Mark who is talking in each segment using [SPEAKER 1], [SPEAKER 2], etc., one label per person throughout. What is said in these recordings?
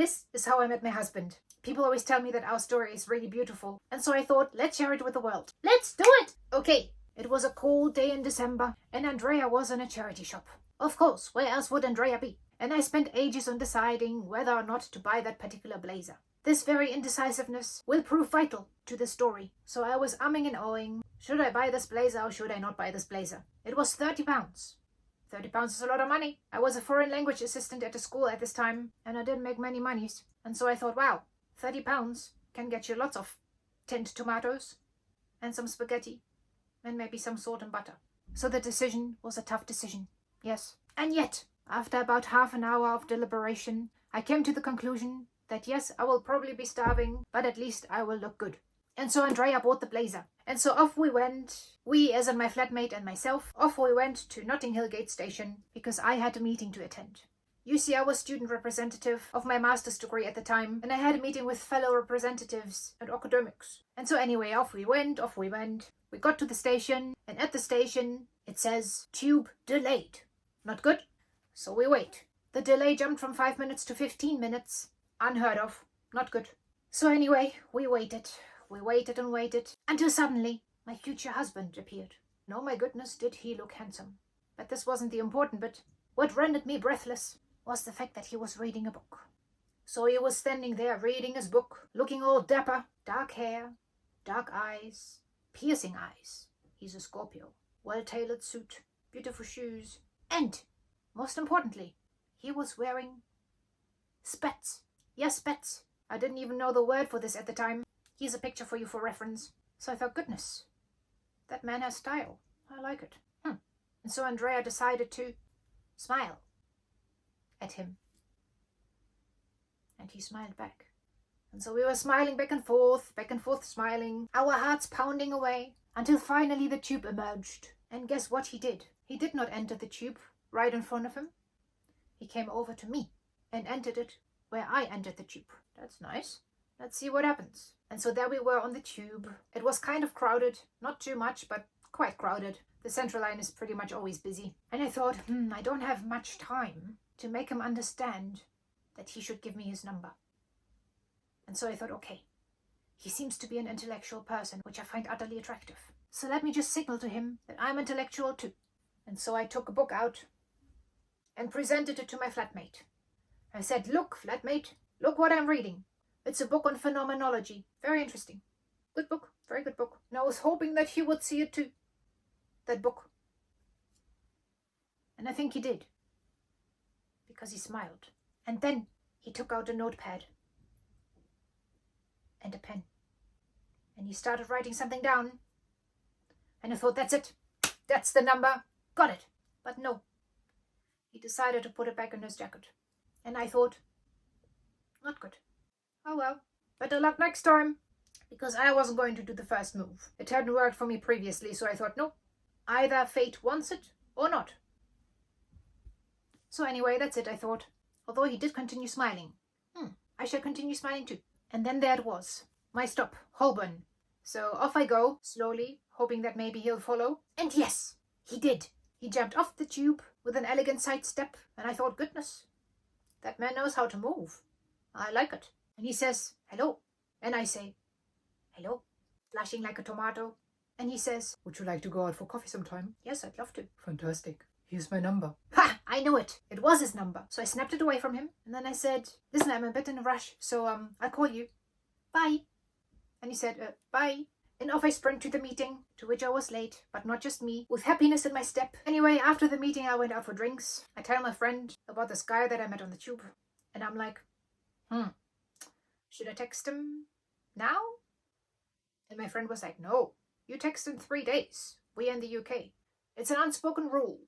[SPEAKER 1] this is how I met my husband. People always tell me that our story is really beautiful, and so I thought, let's share it with the world. Let's do it! Okay, it was a cold day in December, and Andrea was in a charity shop. Of course, where else would Andrea be? And I spent ages on deciding whether or not to buy that particular blazer. This very indecisiveness will prove vital to the story. So I was umming and ahhing. Should I buy this blazer or should I not buy this blazer? It was £30. £30 is a lot of money. I was a foreign language assistant at a school at this time, and I didn't make many monies. And so I thought, wow, £30 can get you lots of tinned tomatoes and some spaghetti and maybe some salt and butter. So the decision was a tough decision. Yes. And yet, after about half an hour of deliberation, I came to the conclusion that yes, I will probably be starving, but at least I will look good. And so Andrea bought the blazer. And so off we went, we as in my flatmate and myself, off we went to Notting Hill Gate Station because I had a meeting to attend. You see, I was student representative of my master's degree at the time, and I had a meeting with fellow representatives and academics. And so anyway, off we went. We got to the station, and at the station it says, tube delayed. Not good. So we wait. The delay jumped from 5 minutes to 15 minutes. Unheard of. Not good. So anyway, we waited and waited, until suddenly my future husband appeared. And oh my goodness, did he look handsome. But this wasn't the important bit. What rendered me breathless was the fact that he was reading a book. So he was standing there reading his book, looking all dapper, dark hair, dark eyes, piercing eyes. He's a Scorpio. Well-tailored suit, beautiful shoes, and, most importantly, he was wearing spats. Yes, spats. I didn't even know the word for this at the time. Here's a picture for you for reference. So I thought, goodness, that man has style. I like it. And so Andrea decided to smile at him. And he smiled back. And so we were smiling back and forth smiling, our hearts pounding away, until finally the tube emerged. And guess what he did? He did not enter the tube right in front of him. He came over to me and entered it where I entered the tube. That's nice. Let's see what happens. And so there we were on the tube. It was kind of crowded. Not too much, but quite crowded. The central line is pretty much always busy. And I thought, I don't have much time to make him understand that he should give me his number. And so I thought, okay, he seems to be an intellectual person, which I find utterly attractive. So let me just signal to him that I'm intellectual too. And so I took a book out and presented it to my flatmate. I said, look, flatmate, look what I'm reading. It's a book on phenomenology. Very interesting. Good book. Very good book. And I was hoping that he would see it too. That book. And I think he did. Because he smiled. And then he took out a notepad. And a pen. And he started writing something down. And I thought, that's it. That's the number. Got it. But no. He decided to put it back in his jacket. And I thought, not good. Oh well, better luck next time. Because I wasn't going to do the first move. It hadn't worked for me previously, so I thought, no. Either fate wants it or not. So anyway, that's it, I thought. Although he did continue smiling. I shall continue smiling too. And then there it was. My stop, Holborn. So off I go, slowly, hoping that maybe he'll follow. And yes, he did. He jumped off the tube with an elegant sidestep, and I thought, goodness, that man knows how to move. I like it. And he says, hello. And I say, hello, flashing like a tomato. And he says, would you like to go out for coffee sometime? Yes, I'd love to. Fantastic. Here's my number. Ha! I knew it. It was his number. So I snapped it away from him. And then I said, listen, I'm a bit in a rush, so I'll call you. Bye. And he said, bye. And off I sprang to the meeting, to which I was late, but not just me, with happiness in my step. Anyway, after the meeting, I went out for drinks. I tell my friend about this guy that I met on the tube. And I'm like, should I text him now? And my friend was like, no, you text in 3 days. We're in the UK. It's an unspoken rule.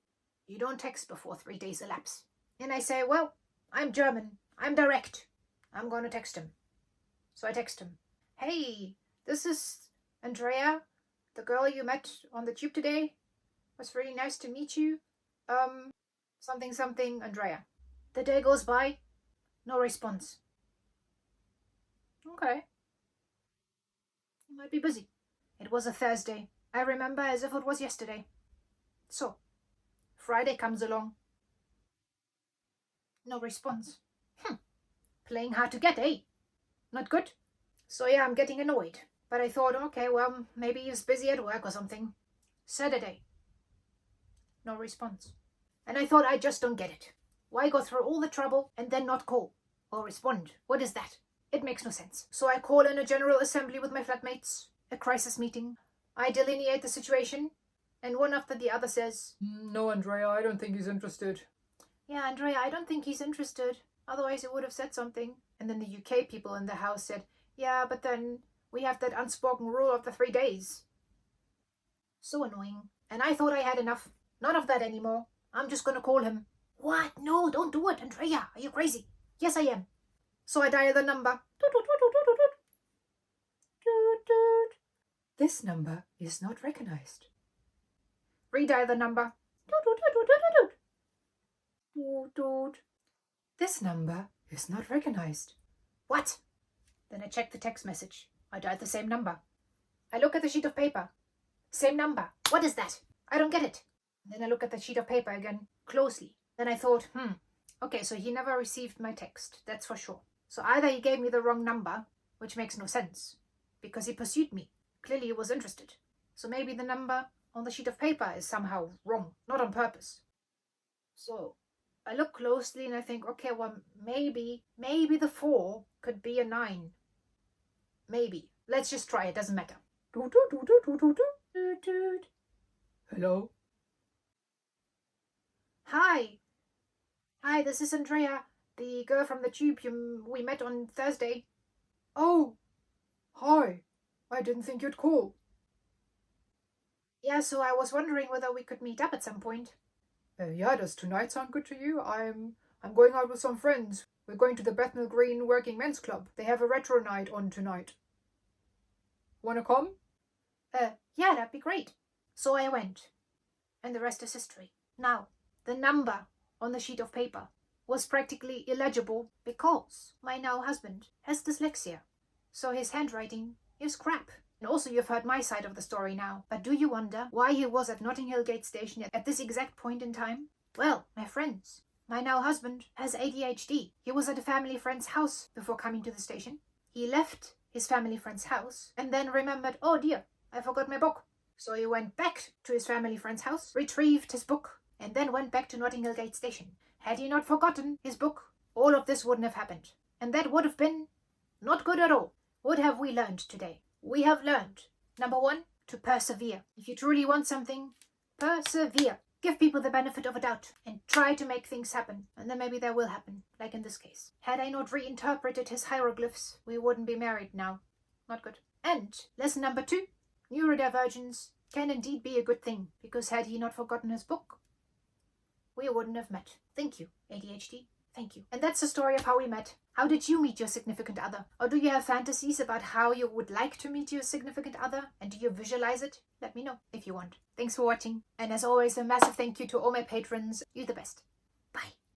[SPEAKER 1] You don't text before 3 days elapse. And I say, well, I'm German. I'm direct. I'm going to text him. So I text him. Hey, this is Andrea, the girl you met on the tube today. It was really nice to meet you. Something, Andrea. The day goes by. No response. Okay. He might be busy. It was a Thursday. I remember as if it was yesterday. So, Friday comes along. No response. Playing hard to get, eh? Not good. So yeah, I'm getting annoyed. But I thought, okay, well, maybe he's busy at work or something. Saturday. No response. And I thought, I just don't get it. Why go through all the trouble and then not call or respond? What is that? It makes no sense. So I call in a general assembly with my flatmates, a crisis meeting. I delineate the situation, and one after the other says,
[SPEAKER 2] No, Andrea, I don't think he's interested.
[SPEAKER 1] Yeah, Andrea, I don't think he's interested. Otherwise he would have said something. And then the UK people in the house said, yeah, but then we have that unspoken rule of the 3 days. So annoying. And I thought I had enough. None of that anymore. I'm just gonna call him. What? No, don't do it, Andrea. Are you crazy? Yes, I am. So I dial the number.
[SPEAKER 2] This number is not recognized.
[SPEAKER 1] Redial the number.
[SPEAKER 2] This number is not recognized.
[SPEAKER 1] What? Then I check the text message. I dialed the same number. I look at the sheet of paper. Same number. What is that? I don't get it. Then I look at the sheet of paper again, closely. Then I thought, okay, so he never received my text, that's for sure. So either he gave me the wrong number, which makes no sense, because he pursued me. Clearly he was interested. So maybe the number on the sheet of paper is somehow wrong, not on purpose. So I look closely and I think, okay, well, maybe the 4 could be a 9. Maybe. Let's just try, it doesn't matter.
[SPEAKER 2] Hello?
[SPEAKER 1] Hi, this is Andrea, the girl from the tube we met on Thursday.
[SPEAKER 2] Oh, hi. I didn't think you'd call.
[SPEAKER 1] Yeah, so I was wondering whether we could meet up at some point.
[SPEAKER 2] Yeah, does tonight sound good to you? I'm going out with some friends. We're going to the Bethnal Green Working Men's Club. They have a retro night on tonight. Wanna come?
[SPEAKER 1] Yeah, that'd be great. So I went. And the rest is history. Now, the number on the sheet of paper was practically illegible because my now husband has dyslexia. So his handwriting is crap. And also you've heard my side of the story now. But do you wonder why he was at Notting Hill Gate Station at this exact point in time? Well, my friends, my now husband has ADHD. He was at a family friend's house before coming to the station. He left his family friend's house and then remembered, oh dear, I forgot my book. So he went back to his family friend's house, retrieved his book, and then went back to Notting Hill Gate Station. Had he not forgotten his book, all of this wouldn't have happened. And that would have been not good at all. What have we learned today? We have learned, number 1, to persevere. If you truly want something, persevere. Give people the benefit of a doubt and try to make things happen. And then maybe they will happen, like in this case. Had I not reinterpreted his hieroglyphs, we wouldn't be married now. Not good. And lesson number 2, neurodivergence can indeed be a good thing, because had he not forgotten his book, we wouldn't have met. Thank you, ADHD. Thank you. And that's the story of how we met. How did you meet your significant other? Or do you have fantasies about how you would like to meet your significant other? And do you visualize it? Let me know if you want. Thanks for watching. And as always, a massive thank you to all my patrons. You're the best.